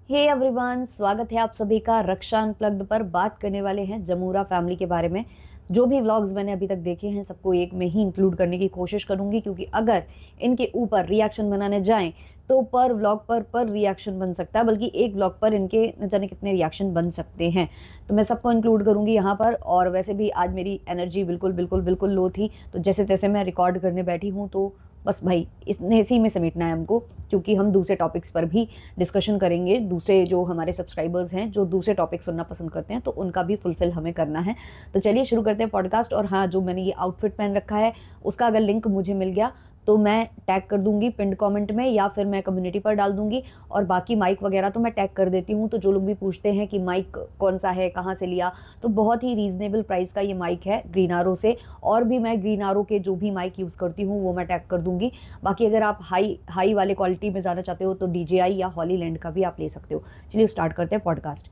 Hey everyone, स्वागत है आप सभी का रक्षा अनप्लग्ड पर। बात करने वाले हैं जमूरा फैमिली के बारे में। जो भी व्लॉग्स मैंने अभी तक देखे हैं सबको एक में ही इंक्लूड करने की कोशिश करूंगी, क्योंकि अगर इनके ऊपर रिएक्शन बनाने जाएं तो पर व्लॉग पर रिएक्शन बन सकता है, बल्कि एक व्लॉग पर इनके न जाने कितने रिएक्शन बन सकते हैं। तो मैं सबको इंक्लूड करूंगी यहाँ पर। और वैसे भी आज मेरी एनर्जी बिल्कुल बिल्कुल बिल्कुल लो थी, तो जैसे तैसे मैं रिकॉर्ड करने बैठी हूँ। तो बस भाई इसी में समेटना है हमको, क्योंकि हम दूसरे टॉपिक्स पर भी डिस्कशन करेंगे। दूसरे जो हमारे सब्सक्राइबर्स हैं जो दूसरे टॉपिक सुनना पसंद करते हैं, तो उनका भी फुलफिल हमें करना है। तो चलिए शुरू करते हैं पॉडकास्ट। और हाँ, जो मैंने ये आउटफिट पहन रखा है उसका अगर लिंक मुझे मिल गया तो मैं टैग कर दूंगी पिंड कमेंट में, या फिर मैं कम्युनिटी पर डाल दूंगी। और बाकी माइक वगैरह तो मैं टैग कर देती हूँ। तो जो लोग भी पूछते हैं कि माइक कौन सा है, कहाँ से लिया, तो बहुत ही रीजनेबल प्राइस का ये माइक है ग्रीन आरो से। और भी मैं ग्रीन आरो के जो भी माइक यूज़ करती हूँ वो मैं टैग कर दूंगी। बाकी अगर आप हाई वाले क्वालिटी में ज़्यादा चाहते हो तो DJI या हॉलीलैंड का भी आप ले सकते हो। चलिए स्टार्ट करते हैं पॉडकास्ट।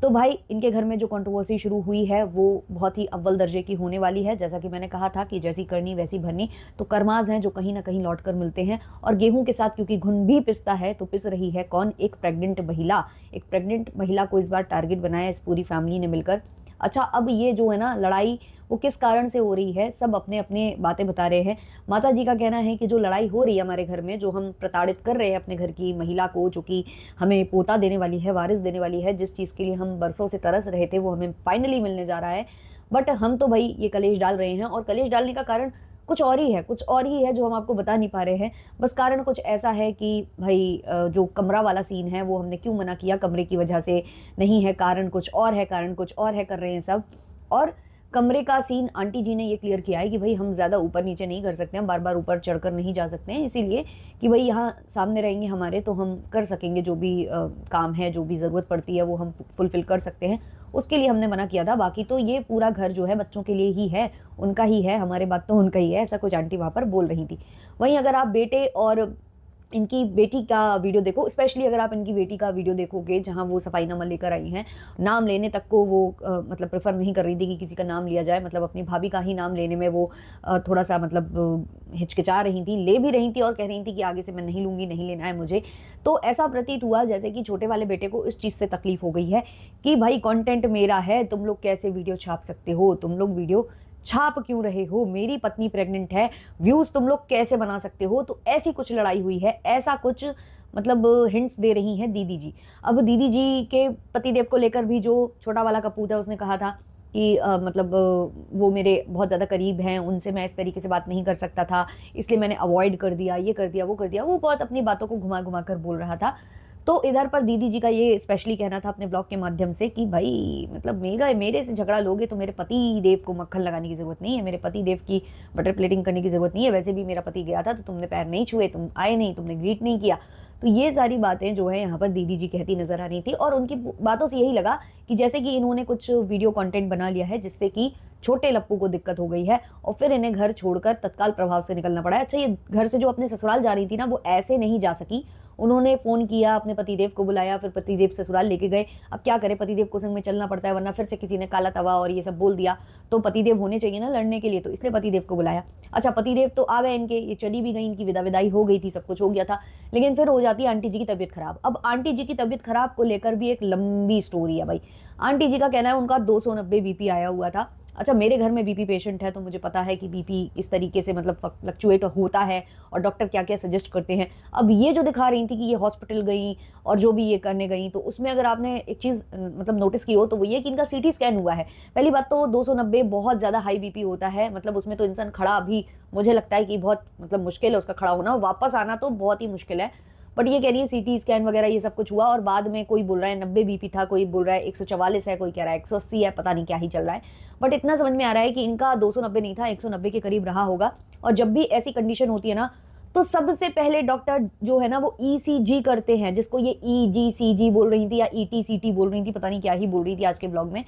तो भाई, इनके घर में जो कंट्रोवर्सी शुरू हुई है वो बहुत ही अव्वल दर्जे की होने वाली है। जैसा कि मैंने कहा था कि जैसी करनी वैसी भरनी। तो कर्माज हैं जो कहीं ना कहीं लौट कर मिलते हैं। और गेहूं के साथ क्योंकि घुन भी पिसता है, तो पिस रही है कौन? एक प्रेग्नेंट महिला। एक प्रेग्नेंट महिला को इस बार टारगेट बनाया इस पूरी फैमिली ने मिलकर। अच्छा, अब ये जो है ना लड़ाई, वो किस कारण से हो रही है, सब अपने अपने बातें बता रहे हैं। माता जी का कहना है कि जो लड़ाई हो रही है हमारे घर में, जो हम प्रताड़ित कर रहे हैं अपने घर की महिला को, जो कि हमें पोता देने वाली है, वारिस देने वाली है, जिस चीज़ के लिए हम बरसों से तरस रहे थे वो हमें फाइनली मिलने जा रहा है। बट हम तो भाई ये कलेश डाल रहे हैं, और कलेश डालने का कारण कुछ और ही है, कुछ और ही है जो हम आपको बता नहीं पा रहे हैं। बस कारण कुछ ऐसा है कि भाई जो कमरा वाला सीन है वो हमने क्यों मना किया, कमरे की वजह से नहीं है, कारण कुछ और है, कारण कुछ और है, कर रहे हैं सब। और कमरे का सीन आंटी जी ने ये क्लियर किया है कि भाई हम ज़्यादा ऊपर नीचे नहीं कर सकते, हम बार बार ऊपर चढ़कर नहीं जा सकते हैं, इसीलिए कि भाई यहाँ सामने रहेंगे हमारे तो हम कर सकेंगे, जो भी काम है, जो भी ज़रूरत पड़ती है वो हम फुलफिल कर सकते हैं। उसके लिए हमने मना किया था। बाकी तो ये पूरा घर जो है बच्चों के लिए ही है, उनका ही है, हमारे बात तो उनका ही है, ऐसा कुछ आंटी वहाँ पर बोल रही थी। वहीं अगर आप बेटे और इनकी बेटी का वीडियो देखो, स्पेशली अगर आप इनकी बेटी का वीडियो देखोगे जहाँ वो सफाईनामा लेकर आई हैं, नाम लेने तक को वो मतलब प्रेफर नहीं कर रही थी कि किसी का नाम लिया जाए। मतलब अपनी भाभी का ही नाम लेने में वो थोड़ा सा मतलब हिचकिचा रही थी, ले भी रही थी और कह रही थी कि आगे से मैं नहीं लूँगी, नहीं लेना है मुझे। तो ऐसा प्रतीत हुआ जैसे कि छोटे वाले बेटे को इस चीज़ से तकलीफ हो गई है कि भाई कंटेंट मेरा है, तुम लोग कैसे वीडियो छाप सकते हो, तुम लोग वीडियो छाप क्यों रहे हो, मेरी पत्नी प्रेग्नेंट है, व्यूज तुम लोग कैसे बना सकते हो। तो ऐसी कुछ लड़ाई हुई है, ऐसा कुछ मतलब हिंट्स दे रही हैं दीदी जी। अब दीदी जी के पतिदेव को लेकर भी जो छोटा वाला कपूत है उसने कहा था कि मतलब वो मेरे बहुत ज़्यादा करीब हैं, उनसे मैं इस तरीके से बात नहीं कर सकता था, इसलिए मैंने अवॉइड कर दिया, ये कर दिया, वो कर दिया। वो बहुत अपनी बातों को घुमा घुमा कर बोल रहा था। तो इधर पर दीदी जी का ये स्पेशली कहना था अपने ब्लॉग के माध्यम से कि भाई मतलब मेरे से झगड़ा लोगे तो मेरे पति देव को मक्खन लगाने की ज़रूरत नहीं है, मेरे पति देव की बटर प्लेटिंग करने की ज़रूरत नहीं है। वैसे भी मेरा पति गया था तो तुमने पैर नहीं छुए, तुम आए नहीं, तुमने ग्रीट नहीं किया। तो ये सारी बातें जो है यहाँ पर दीदी जी कहती नजर आ रही थी। और उनकी बातों से यही लगा कि जैसे कि इन्होंने कुछ वीडियो कंटेंट बना लिया है जिससे कि छोटे लप्पू को दिक्कत हो गई है, और फिर इन्हें घर छोड़कर तत्काल प्रभाव से निकलना पड़ा है। अच्छा, ये घर से जो अपने ससुराल जा रही थी ना, वो ऐसे नहीं जा सकी। उन्होंने फ़ोन किया, अपने पतिदेव को बुलाया, फिर पतिदेव ससुराल लेके गए। अब क्या करें, पतिदेव को संग में चलना पड़ता है, वरना फिर से किसी ने काला तवा और ये सब बोल दिया। तो पतिदेव होने चाहिए ना लड़ने के लिए, तो इसलिए पतिदेव को बुलाया। अच्छा, पतिदेव तो आ गए इनके, ये चली भी गई, इनकी विदाई हो गई थी, सब कुछ हो गया था। लेकिन फिर हो जाती है आंटी जी की तबीयत खराब। अब आंटी जी की तबीयत खराब को लेकर भी एक लंबी स्टोरी है भाई। आंटी जी का कहना है उनका 290 बीपी आया हुआ था। अच्छा, मेरे घर में बीपी पेशेंट है तो मुझे पता है कि बीपी किस तरीके से मतलब फ्लक्चुएट होता है और डॉक्टर क्या क्या सजेस्ट करते हैं। अब ये जो दिखा रही थी कि ये हॉस्पिटल गई और जो भी ये करने गई, तो उसमें अगर आपने एक चीज़ मतलब नोटिस की हो तो वो ये कि इनका सीटी स्कैन हुआ है। पहली बात तो 290 बहुत ज़्यादा हाई बीपी होता है, मतलब उसमें तो इंसान खड़ा भी मुझे लगता है कि बहुत मतलब मुश्किल है उसका खड़ा होना, वापस आना तो बहुत ही मुश्किल है। बट ये कह रही है सीटी स्कैन वगैरह ये सब कुछ हुआ, और बाद में कोई बोल रहा है 90 बीपी था, कोई बोल रहा है 144 है, कोई कह रहा है 180 है, पता नहीं क्या ही चल रहा है। बट इतना समझ में आ रहा है कि इनका 290 नहीं था, 190 के करीब रहा होगा। और जब भी ऐसी कंडीशन होती है ना, तो सबसे पहले डॉक्टर जो है ना वो ईसीजी करते हैं, जिसको ये ईजीसीजी बोल रही थी या ईटीसीटी बोल रही थी, पता नहीं क्या ही बोल रही थी आज के ब्लॉग में।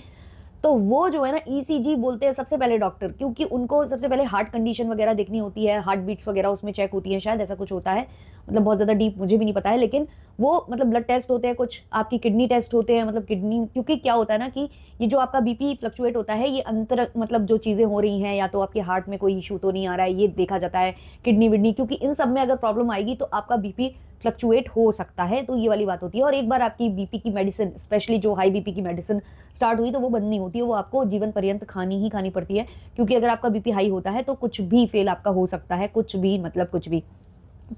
तो वो जो है ना ईसीजी बोलते हैं सबसे पहले डॉक्टर, क्योंकि उनको सबसे पहले हार्ट कंडीशन वगैरह देखनी होती है, हार्ट बीट्स वगैरह उसमें चेक होती है, शायद ऐसा कुछ होता है। मतलब बहुत ज़्यादा डीप मुझे भी नहीं पता है, लेकिन वो मतलब ब्लड टेस्ट होते हैं, कुछ आपकी किडनी टेस्ट होते हैं, मतलब किडनी, क्योंकि क्या होता है ना कि ये जो आपका बीपी फ्लक्चुएट होता है, ये अंतर मतलब जो चीज़ें हो रही हैं, या तो आपके हार्ट में कोई इशू तो नहीं आ रहा है, ये देखा जाता है, किडनी विडनी, क्योंकि इन सब में अगर प्रॉब्लम आएगी तो आपका बीपी फ्लक्चुएट हो सकता है, तो ये वाली बात होती है। और एक बार आपकी बीपी की मेडिसिन, स्पेशली जो हाई बीपी की मेडिसिन स्टार्ट हुई, तो वो बंद नहीं होती है, वो आपको जीवन पर्यंत खानी ही खानी पड़ती है, क्योंकि अगर आपका बीपी हाई होता है तो कुछ भी फेल आपका हो सकता है, कुछ भी मतलब कुछ भी।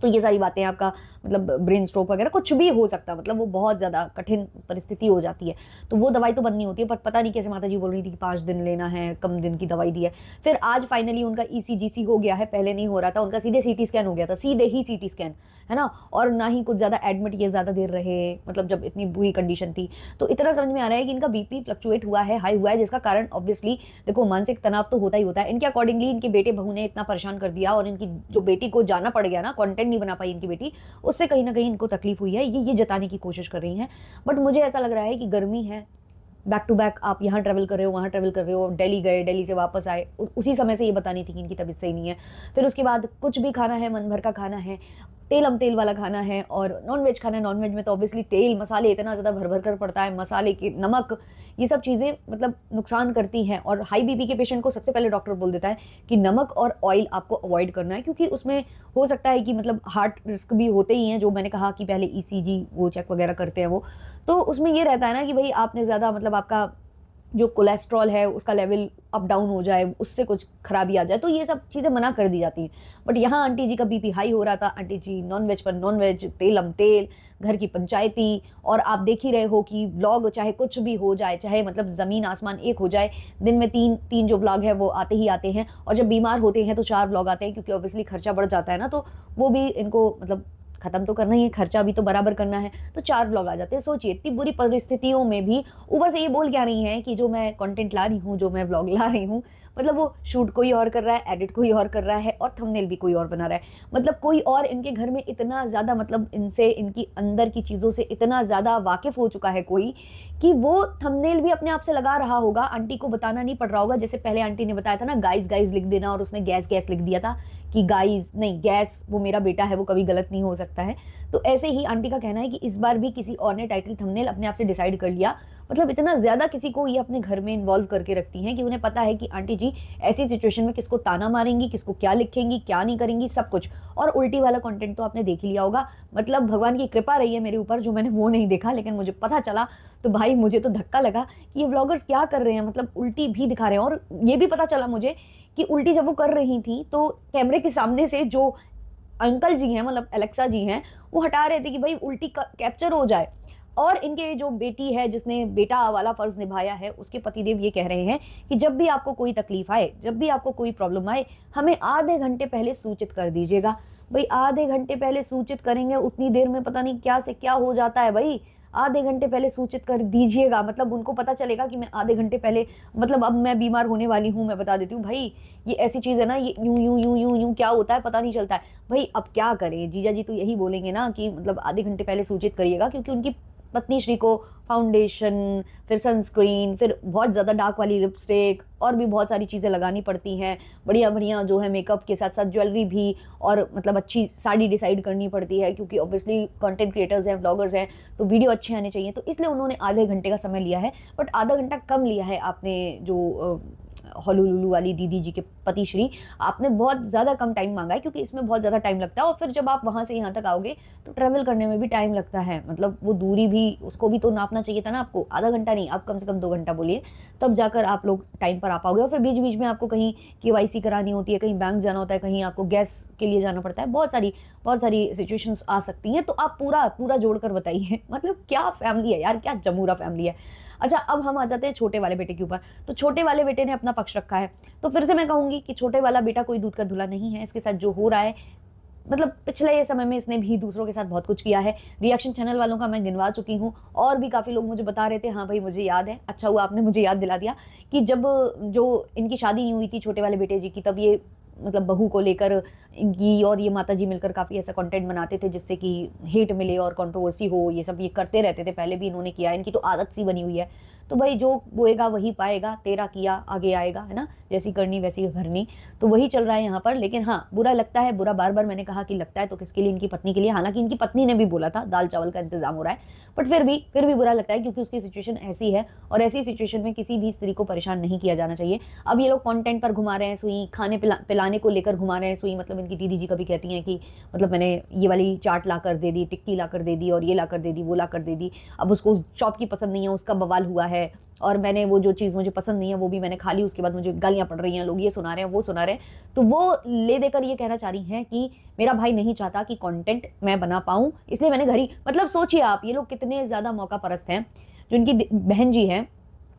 तो ये सारी बातें आपका मतलब ब्रेन स्ट्रोक वगैरह कुछ भी हो सकता है, मतलब वो बहुत ज़्यादा कठिन परिस्थिति हो जाती है। तो वो दवाई तो बंद नहीं होती है, पर पता नहीं कैसे माता जी बोल रही थी कि 5 दिन लेना है, कम दिन की दवाई दी है। फिर आज फाइनली उनका ईसीजीसी हो गया है, पहले नहीं हो रहा था, उनका सीधे सीटी स्कैन हो गया था, सीधे ही सीटी स्कैन, है ना। और ना ही कुछ ज़्यादा एडमिट ये ज़्यादा देर रहे, मतलब जब इतनी बुरी कंडीशन थी। तो इतना समझ में आ रहा है कि इनका बीपी फ्लक्चुएट हुआ है, हाई हुआ है, जिसका कारण ऑब्वियसली देखो मानसिक तनाव तो होता ही होता है। इनके अकॉर्डिंगली इनके बेटे बहू ने इतना परेशान कर दिया, और इनकी जो बेटी को जाना पड़ गया ना, कंटेंट नहीं बना पाई इनकी बेटी, उससे कहीं ना कहीं इनको तकलीफ हुई है, ये जताने की कोशिश कर रही हैं। बट मुझे ऐसा लग रहा है कि गर्मी है, बैक टू बैक आप यहाँ ट्रैवल कर रहे हो, वहाँ ट्रैवल कर रहे हो, दिल्ली गए, दिल्ली से वापस आए, उसी समय से ये बतानी थी कि इनकी तबीयत सही नहीं है। फिर उसके बाद कुछ भी खाना है, मन भर का खाना है, तेलम तेल वाला खाना है, और नॉनवेज खाना है। नॉनवेज में तो ऑब्वियसली तेल मसाले इतना ज़्यादा भर भर कर पड़ता है, मसाले के नमक, ये सब चीज़ें मतलब नुकसान करती हैं। और हाई बीपी के पेशेंट को सबसे पहले डॉक्टर बोल देता है कि नमक और ऑयल आपको अवॉइड करना है, क्योंकि उसमें हो सकता है कि मतलब हार्ट रिस्क भी होते ही हैं, जो मैंने कहा कि पहले ईसीजी वो चेक वगैरह करते हैं वो। तो उसमें ये रहता है ना कि भाई आपने ज़्यादा मतलब आपका जो कोलेस्ट्रॉल है उसका लेवल अप डाउन हो जाए, उससे कुछ खराबी आ जाए, तो ये सब चीज़ें मना कर दी जाती हैं। बट यहाँ आंटी जी का बीपी हाई हो रहा था, आंटी जी नॉनवेज पर नॉनवेज, तेलम तेल, घर की पंचायती। और आप देख ही रहे हो कि व्लॉग चाहे कुछ भी हो जाए, चाहे मतलब ज़मीन आसमान एक हो जाए, दिन में तीन तीन जो व्लॉग है वो आते ही आते हैं। और जब बीमार होते हैं तो 4 व्लॉग आते हैं, क्योंकि ऑब्वियसली खर्चा बढ़ जाता है ना, तो वो भी इनको मतलब खत्म तो करना ही है, खर्चा भी तो बराबर करना है, तो 4 व्लॉग आ जाते हैं। सोचिए इतनी बुरी परिस्थितियों में भी ऊपर से ये बोल क्या रही हैं कि जो मैं कंटेंट ला रही हूँ, जो मैं व्लॉग ला रही हूँ, मतलब वो शूट कोई और कर रहा है, एडिट कोई और कर रहा है, और थंबनेल भी कोई और बना रहा है। मतलब कोई और इनके घर में इतना ज़्यादा मतलब इनसे, इनकी अंदर की चीज़ों से इतना ज़्यादा वाकिफ़ हो चुका है कोई, कि वो थंबनेल भी अपने आप से लगा रहा होगा, आंटी को बताना नहीं पड़ रहा होगा। जैसे पहले आंटी ने बताया था ना, गाइस गाइस लिख देना, और उसने गैस गैस लिख दिया था, कि गाइस नहीं, गैस वो मेरा बेटा है, वो कभी गलत नहीं हो सकता है। तो ऐसे ही आंटी का कहना है कि इस बार भी किसी और ने टाइटल थंबनेल अपने आप से डिसाइड कर लिया। मतलब इतना ज़्यादा किसी को ये अपने घर में इन्वॉल्व करके रखती हैं कि उन्हें पता है कि आंटी जी ऐसी सिचुएशन में किसको ताना मारेंगी, किसको क्या लिखेंगी, क्या नहीं करेंगी, सब कुछ। और उल्टी वाला कंटेंट तो आपने देख ही लिया होगा। मतलब भगवान की कृपा रही है मेरे ऊपर, जो मैंने वो नहीं देखा, लेकिन मुझे पता चला तो भाई मुझे तो धक्का लगा कि ये व्लॉगर्स क्या कर रहे हैं, मतलब उल्टी भी दिखा रहे हैं। और ये भी पता चला मुझे कि उल्टी जब वो कर रही थी तो कैमरे के सामने से जो अंकल जी हैं, मतलब एलेक्सा जी हैं, वो हटा रहे थे कि भाई उल्टी कैप्चर हो जाए। और इनके जो बेटी है जिसने बेटा वाला फर्ज निभाया है, उसके पतिदेव ये कह रहे हैं कि जब भी आपको कोई तकलीफ आए, जब भी आपको कोई प्रॉब्लम आए, हमें आधे घंटे पहले सूचित कर दीजिएगा। भाई आधे घंटे पहले सूचित करेंगे, उतनी देर में पता नहीं क्या से क्या हो जाता है भाई। आधे घंटे पहले सूचित कर दीजिएगा, मतलब उनको पता चलेगा कि मैं आधे घंटे पहले, मतलब अब मैं बीमार होने वाली हूँ, मैं बता देती हूँ भाई, ये ऐसी चीज़ है ना, ये यूं यूं यूं यूं यूं क्या होता है पता नहीं चलता है। भाई अब क्या करें, जीजा जी तो यही बोलेंगे ना कि मतलब आधे घंटे पहले सूचित करिएगा, क्योंकि उनकी पत्नी श्री को फाउंडेशन, फिर सनस्क्रीन, फिर बहुत ज़्यादा डार्क वाली लिपस्टिक, और भी बहुत सारी चीज़ें लगानी पड़ती हैं, बढ़िया बढ़िया जो है मेकअप के साथ साथ ज्वेलरी भी, और मतलब अच्छी साड़ी डिसाइड करनी पड़ती है, क्योंकि ऑब्वियसली कंटेंट क्रिएटर्स हैं, व्लॉगर्स हैं, तो वीडियो अच्छे आने चाहिए। तो इसलिए उन्होंने आधे घंटे का समय लिया है। बट आधा घंटा कम लिया है आपने, जो हॉलुलुलु वाली दीदी जी के पति श्री, आपने बहुत ज़्यादा कम टाइम मांगा है, क्योंकि इसमें बहुत ज़्यादा टाइम लगता है। और फिर जब आप वहाँ से यहाँ तक आओगे तो ट्रैवल करने में भी टाइम लगता है, मतलब वो दूरी भी, उसको भी तो नापना चाहिए था ना आपको। आधा घंटा नहीं, आप कम से कम 2 घंटा बोलिए, तब जाकर आप लोग टाइम पर आ पाओगे। और फिर बीच बीच में आपको कहीं केवाईसी करानी होती है, कहीं बैंक जाना होता है, कहीं आपको गैस के लिए जाना पड़ता है, बहुत सारी सिचुएशंस आ सकती हैं। तो आप पूरा पूरा जोड़कर बताइए मतलब क्या फैमिली है यार, क्या जमूरा फैमिली है। अच्छा, अब हम आ जाते हैं छोटे वाले बेटे के ऊपर। तो छोटे वाले बेटे ने अपना पक्ष रखा है। तो फिर से मैं कहूँगी कि छोटे वाला बेटा कोई दूध का धुला नहीं है। इसके साथ जो हो रहा है, मतलब पिछले समय में इसने भी दूसरों के साथ बहुत कुछ किया है। रिएक्शन चैनल वालों का मैं गिनवा चुकी हूँ, और भी काफ़ी लोग मुझे बता रहे थे, हाँ भाई मुझे याद है, अच्छा हुआ आपने मुझे याद दिला दिया, कि जब जो इनकी शादी नहीं हुई थी छोटे वाले बेटे जी की, तब ये मतलब बहू को लेकर इनकी और ये माता जी मिलकर काफ़ी ऐसा कंटेंट बनाते थे जिससे कि हेट मिले और कंट्रोवर्सी हो, ये सब ये करते रहते थे। पहले भी इन्होंने किया है, इनकी तो आदत सी बनी हुई है। तो भाई जो बोएगा वही पाएगा, तेरा किया आगे आएगा, है ना, जैसी करनी वैसी भरनी। तो वही चल रहा है यहाँ पर। लेकिन हाँ, बुरा लगता है, बुरा बार बार मैंने कहा कि लगता है, तो किसके लिए, इनकी पत्नी के लिए। हालांकि इनकी पत्नी ने भी बोला था दाल चावल का इंतजाम हो रहा है, बट फिर भी बुरा लगता है, क्योंकि उसकी सिचुएशन ऐसी है, और ऐसी सिचुएशन में किसी भी स्त्री को परेशान नहीं किया जाना चाहिए। अब ये लोग कंटेंट पर घुमा रहे हैं सुई, खाने पिलाने को लेकर घुमा रहे हैं सुई, मतलब इनकी दीदी जी कभी कहती हैं कि मतलब मैंने ये वाली चाट ला कर दे दी, टिक्की ला कर दे दी और ये ला कर दे दी, वो ला कर दे दी, अब उसको शॉप की पसंद नहीं है, उसका बवाल हुआ है, और मैंने वो जो चीज़ मुझे पसंद नहीं है वो भी मैंने खा ली, उसके बाद मुझे गालियाँ पड़ रही हैं, लोग ये सुना रहे हैं, वो सुना रहे हैं। तो वो ले देकर ये कहना चाह रही हैं कि मेरा भाई नहीं चाहता कि कंटेंट मैं बना पाऊँ, इसलिए मैंने घर ही, मतलब सोचिए आप ये लोग कितने ज़्यादा मौका परस्त हैं। जो इनकी बहन जी हैं,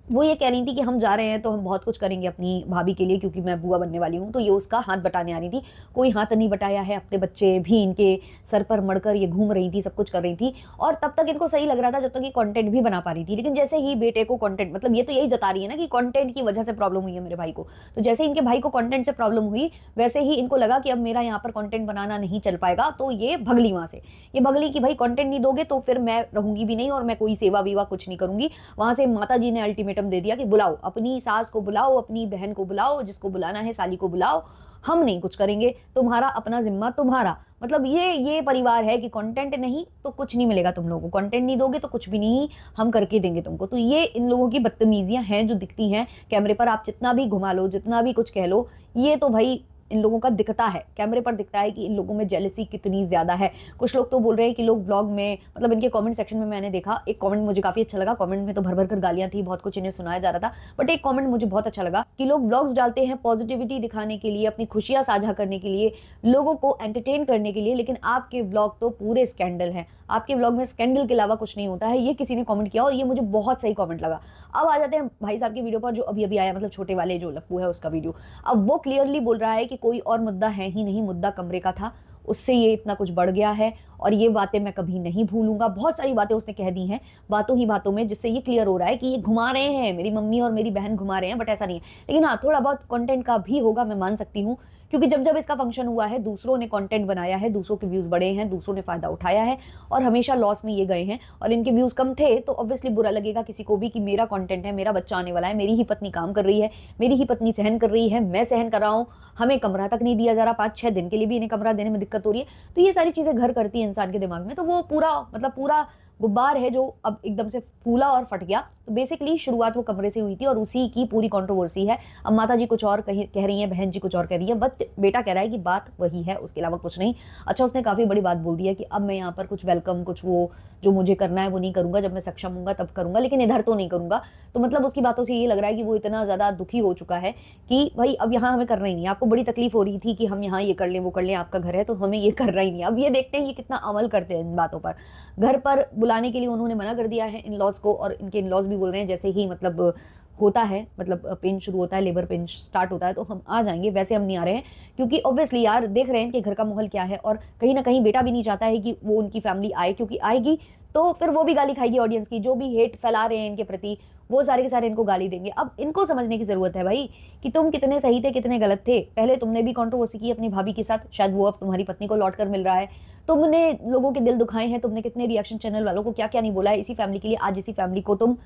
वो ये कह रही थी कि हम जा रहे हैं तो हम बहुत कुछ करेंगे अपनी भाभी के लिए, क्योंकि मैं बुआ बनने वाली हूँ, तो ये उसका हाथ बटाने आ रही थी। कोई हाथ नहीं बटाया है, अपने बच्चे भी इनके सर पर मढ़कर ये घूम रही थी, सब कुछ कर रही थी, और तब तक इनको सही लग रहा था जब तक ये कंटेंट भी बना पा रही थी। लेकिन जैसे ही बेटे को कंटेंट, मतलब ये तो यही जता रही है ना कि कंटेंट की वजह से प्रॉब्लम हुई है मेरे भाई को, तो जैसे इनके भाई को कंटेंट से प्रॉब्लम हुई, वैसे ही इनको लगा कि अब मेरा यहाँ पर कंटेंट बनाना नहीं चल पाएगा, तो ये भगली वहां से। ये भगली कि भाई कंटेंट नहीं दोगे तो फिर मैं रहूंगी भी नहीं, और मैं कोई सेवा वेवा कुछ नहीं करूंगी। वहां से माता जी ने अल्टीमेटम दे दिया कि बुलाओ, अपनी सास को बुलाओ, अपनी बहन को बुलाओ, जिसको बुलाना है, साली को बुलाओ, हम नहीं कुछ करेंगे, तुम्हारा अपना जिम्मा तुम्हारा। मतलब ये परिवार है कि कंटेंट नहीं तो कुछ नहीं मिलेगा तुम लोगों को, कंटेंट नहीं दोगे तो कुछ भी नहीं हम करके देंगे तुमको। तो ये इन लोगों की बदतमीजियां हैं जो दिखती हैं कैमरे पर, आप जितना भी घुमा लो, जितना भी कुछ कह लो, ये तो भाई इन लोगों का दिखता है, कैमरे पर दिखता है कि इन लोगों में जेलसी कितनी ज्यादा है। कुछ लोग तो बोल रहे हैं कि लोग व्लॉग में, मतलब इनके कमेंट सेक्शन में मैंने देखा, एक कमेंट मुझे काफी अच्छा लगा, कमेंट में तो भर भर कर गालियां थी, बहुत कुछ इन्हें सुनाया जा रहा था, बट एक कमेंट मुझे बहुत अच्छा लगा कि लोग व्लॉग्स डालते हैं पॉजिटिविटी दिखाने के लिए, अपनी खुशियां साझा करने के लिए, लोगों को एंटरटेन करने के लिए, लेकिन आपके व्लॉग तो पूरे स्कैंडल है, आपके व्लॉग में स्कैंडल के अलावा कुछ नहीं होता है। ये किसी ने कमेंट किया और ये मुझे बहुत सही कमेंट लगा। अब आ जाते हैं भाई साहब की वीडियो पर, जो अभी अभी आया, मतलब छोटे वाले जो लप्पू है उसका वीडियो। अब वो क्लियरली बोल रहा है कि कोई और मुद्दा है ही नहीं, मुद्दा कमरे का था, उससे ये इतना कुछ बढ़ गया है, और ये बातें मैं कभी नहीं भूलूंगा। बहुत सारी बातें उसने कह दी हैं बातों ही बातों में, जिससे ये क्लियर हो रहा है कि ये घुमा रहे हैं, मेरी मम्मी और मेरी बहन घुमा रहे हैं, बट ऐसा नहीं है। लेकिन हाँ, थोड़ा बहुत कंटेंट का भी होगा, मैं मान सकती हूँ, क्योंकि जब जब इसका फंक्शन हुआ है दूसरों ने कंटेंट बनाया है, दूसरों के व्यूज बढ़े हैं, दूसरों ने फायदा उठाया है, और हमेशा लॉस में ये गए हैं, और इनके व्यूज कम थे तो ऑब्वियसली बुरा लगेगा किसी को भी कि मेरा कंटेंट है, मेरा बच्चा आने वाला है, मेरी ही पत्नी काम कर रही है, मेरी ही पत्नी सहन कर रही है, मैं सहन कर रहा हूँ, हमें कमरा तक नहीं दिया जा रहा, 5-6 दिन के लिए भी इन्हें कमरा देने में दिक्कत हो रही है। तो ये सारी चीजें घर करती है इंसान के दिमाग में, तो वो पूरा, मतलब पूरा गुब्बार है जो अब एकदम से फूला और फट गया। तो बेसिकली शुरुआत वो कमरे से हुई थी और उसी की पूरी कंट्रोवर्सी है। अब माता जी कुछ और कह रही हैं, बहन जी कुछ और कह रही है, बट बेटा कह रहा है कि बात वही है, उसके अलावा कुछ नहीं। अच्छा, उसने काफी बड़ी बात बोल दी है कि अब मैं यहाँ पर कुछ वेलकम, कुछ वो जो मुझे करना है वो नहीं करूंगा, जब मैं सक्षम हूंगा तब करूंगा, लेकिन इधर तो नहीं करूंगा। तो मतलब उसकी बातों से ये लग रहा है कि वो इतना ज्यादा दुखी हो चुका है कि भाई अब यहाँ हमें करना ही नहीं। आपको बड़ी तकलीफ हो रही थी कि हम यहाँ ये कर लें, वो कर लें, आपका घर है तो हमें ये करना ही नहीं। अब ये देखते हैं ये कितना अमल करते हैं इन बातों पर। घर पर बुलाने के लिए उन्होंने मना कर दिया है इन लॉज को, और इनके इन लॉज भी बोल रहे हैं जैसे ही मतलब होता है, मतलब पेन शुरू होता है, लेबर पेन स्टार्ट होता है तो हम आ जाएंगे, वैसे हम नहीं आ रहे हैं, क्योंकि ऑब्वियसली यार देख रहे हैं कि घर का माहौल क्या है, और कहीं ना कहीं बेटा भी नहीं चाहता है कि वो उनकी फैमिली आए, क्योंकि आएगी तो फिर वो भी गाली खाएगी ऑडियंस की, जो भी हेट फैला रहे हैं इनके प्रति वो सारे के सारे इनको गाली देंगे। अब इनको समझने की जरूरत है भाई कि तुम कितने सही थे कितने गलत थे। पहले तुमने भी कंट्रोवर्सी की अपनी भाभी के साथ, शायद वो अब तुम्हारी पत्नी को लौट कर मिल रहा है, तुमने लोगों के दिल दुखाए हैं, तुमने कितने रिएक्शन चैनल वालों को क्या क्या नहीं बोला है इसी फैमिली के लिए। आज इसी फैमिली को तुम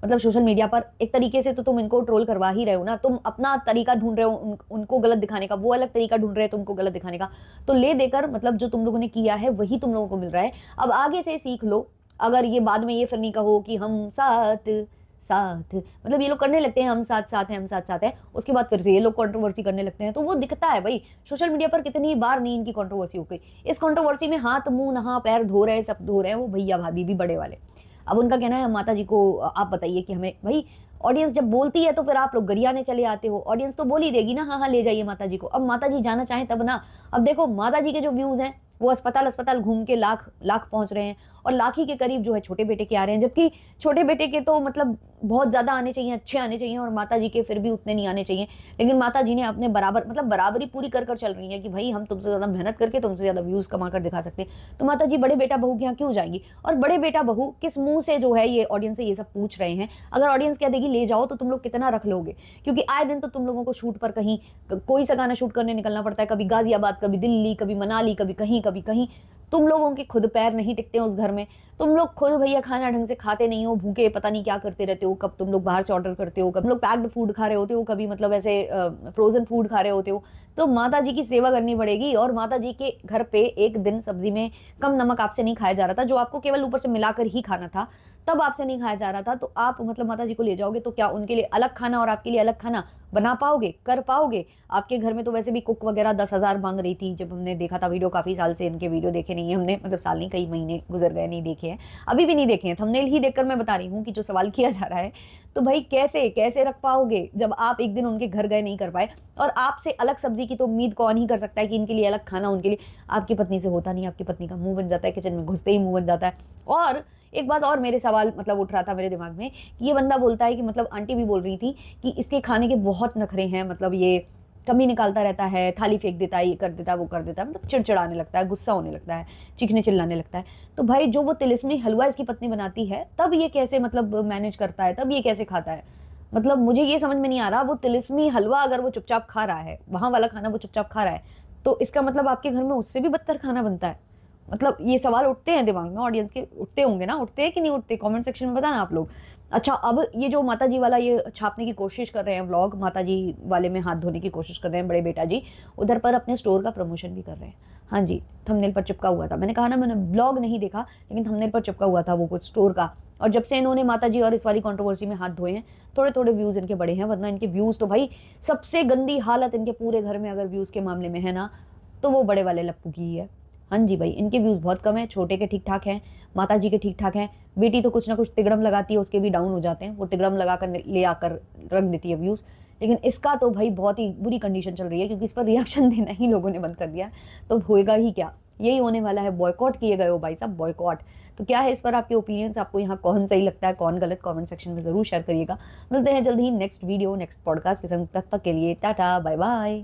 मतलब सोशल मीडिया पर एक तरीके से तो तुम इनको ट्रोल करवा ही रहे हो ना, तुम अपना तरीका ढूंढ रहे हो उनको गलत दिखाने का, वो अलग तरीका ढूंढ रहे हैं तुमको गलत दिखाने का। तो ले देकर मतलब जो तुम लोगों ने किया है वही तुम लोगों को मिल रहा है। अब आगे से सीख लो, अगर ये बाद में ये फिर नहीं कहो कि हम साथ साथ, मतलब ये लोग करने लगते हैं हम साथ साथ हैं, हम साथ साथ हैं, उसके बाद फिर से ये लोग कंट्रोवर्सी करने लगते हैं, तो वो दिखता है भाई सोशल मीडिया पर कितनी बार नहीं इनकी कंट्रोवर्सी हो गई। इस कंट्रोवर्सी में हाथ मुंह नहा पैर धो रहे हैं, सब धो रहे हैं वो भैया भाभी भी बड़े वाले। अब उनका कहना है माता जी को आप बताइए कि हमें, भाई ऑडियंस जब बोलती है तो फिर आप लोग गरियाने चले आते हो, ऑडियंस तो बोल ही देगी ना हाँ हाँ ले जाइए माता जी को। अब माता जी जाना चाहें तब ना। अब देखो माता जी के जो व्यूज हैं वो अस्पताल अस्पताल घूम के लाख लाख पहुंच रहे हैं, और लाख ही के करीब जो है छोटे बेटे के आ रहे हैं, जबकि छोटे बेटे के तो मतलब बहुत ज्यादा आने चाहिए, अच्छे आने चाहिए, और माता जी के फिर भी उतने नहीं आने चाहिए। लेकिन माता जी ने अपने बराबर, मतलब बराबरी पूरी कर कर चल रही है कि भाई हम तुमसे ज्यादा मेहनत करके तुमसे ज्यादा व्यूज कमा कर दिखा सकते हैं। तो माता जी बड़े बेटा बहू के यहाँ क्यों जाएंगी, और बड़े बेटा बहू किस मुंह से जो है ये ऑडियंस से ये सब पूछ रहे हैं। अगर ऑडियंस कह देगी ले जाओ तो तुम लोग कितना रख लोगे, क्योंकि आए दिन तो तुम लोगों को शूट पर कहीं कोई सा गाना शूट करने निकलना पड़ता है, कभी गाजियाबाद, कभी दिल्ली, कभी मनाली, कभी कहीं कभी कहीं। तुम लोगों के खुद पैर नहीं टिकते उस घर में, तुम लोग खुद भैया खाना ढंग से खाते नहीं हो, भूखे पता नहीं क्या करते रहते हो, कब तुम लोग बाहर से ऑर्डर करते हो, कब लोग पैक्ड फूड खा रहे होते हो, कभी मतलब ऐसे फ्रोजन फूड खा रहे होते हो। तो माता जी की सेवा करनी पड़ेगी, और माता जी के घर पे एक दिन सब्जी में कम नमक आपसे नहीं खाया जा रहा था, जो आपको केवल ऊपर से मिलाकर ही खाना था। तब आपसे नहीं खाया जा रहा था, तो आप मतलब माता जी को ले जाओगे तो क्या उनके लिए अलग खाना और आपके लिए अलग खाना बना पाओगे, कर पाओगे? आपके घर में तो वैसे भी कुक वगैरह 10,000 मांग रही थी, जब हमने देखा था वीडियो। काफी साल से इनके वीडियो देखे नहीं है हमने, मतलब साल नहीं, कई महीने गुजर गए, नहीं देखे हैं, अभी भी नहीं देखे हैं। थंबनेल ही देखकर मैं बता रही हूँ कि जो सवाल किया जा रहा है, तो भाई कैसे कैसे रख पाओगे जब आप एक दिन उनके घर गए नहीं कर पाए? और आपसे अलग सब्जी की तो उम्मीद कौन ही कर सकता है कि इनके लिए अलग खाना, उनके लिए। आपकी पत्नी से होता नहीं, आपकी पत्नी का मुंह बन जाता है, किचन में घुसते ही मुंह बन जाता है। और एक बात और मेरे सवाल मतलब उठ रहा था मेरे दिमाग में कि ये बंदा बोलता है कि मतलब आंटी भी बोल रही थी कि इसके खाने के बहुत नखरे हैं, मतलब ये कमी निकालता रहता है, थाली फेंक देता है, ये कर देता है, वो कर देता है, मतलब चिड़चिड़ाने लगता है, गुस्सा होने लगता है, चीखने चिल्लाने लगता है। तो भाई जो वो तिलिस्मी हलवा इसकी पत्नी बनाती है, तब ये कैसे मतलब मैनेज करता है, तब ये कैसे खाता है? मतलब मुझे ये समझ में नहीं आ रहा। वो तिलिस्मी हलवा अगर वो चुपचाप खा रहा है, वहां वाला खाना वो चुपचाप खा रहा है, तो इसका मतलब आपके घर में उससे भी बदतर खाना बनता है। मतलब ये सवाल उठते हैं दिमाग में, ऑडियंस के उठते होंगे ना, उठते हैं कि नहीं उठते? कमेंट सेक्शन में बताना आप लोग। अच्छा, अब ये जो माता जी वाला ये छापने की कोशिश कर रहे हैं व्लॉग, माता जी वाले में हाथ धोने की कोशिश कर रहे हैं बड़े बेटा जी, उधर पर अपने स्टोर का प्रमोशन भी कर रहे हैं। हाँ जी, थंबनेल पर चिपका हुआ था, मैंने कहा ना मैंने व्लॉग नहीं देखा, लेकिन थंबनेल पर चिपका हुआ था वो कुछ स्टोर का। और जब से इन्होंने माता जी और इस वाली कंट्रोवर्सी में हाथ धोए हैं, थोड़े थोड़े व्यूज इनके बढ़े हैं, वरना इनके व्यूज तो भाई, सबसे गंदी हालत इनके पूरे घर में अगर व्यूज के मामले में है ना, तो वो बड़े वाले लप्पू की ही है। हाँ जी भाई, इनके व्यूज बहुत कम है, छोटे के ठीक ठाक हैं, माता जी के ठीक ठाक हैं। बेटी तो कुछ ना कुछ तिगड़म लगाती है, उसके भी डाउन हो जाते हैं, वो तिगड़म लगा कर ले आकर रख देती है व्यूज। लेकिन इसका तो भाई बहुत ही बुरी कंडीशन चल रही है, क्योंकि इस पर रिएक्शन देना ही लोगों ने बंद कर दिया। तो होएगा ही क्या, यही होने वाला है, बॉयकॉट किए गए हो भाई साहब, बॉयकॉट। तो क्या है इस पर आपके ओपिनियंस, आपको यहाँ कौन सही लगता है कौन गलत, कमेंट सेक्शन में जरूर शेयर करिएगा। मिलते हैं जल्द ही नेक्स्ट वीडियो नेक्स्ट पॉडकास्ट के संग, तब तक के लिए टाटा बाय बाय।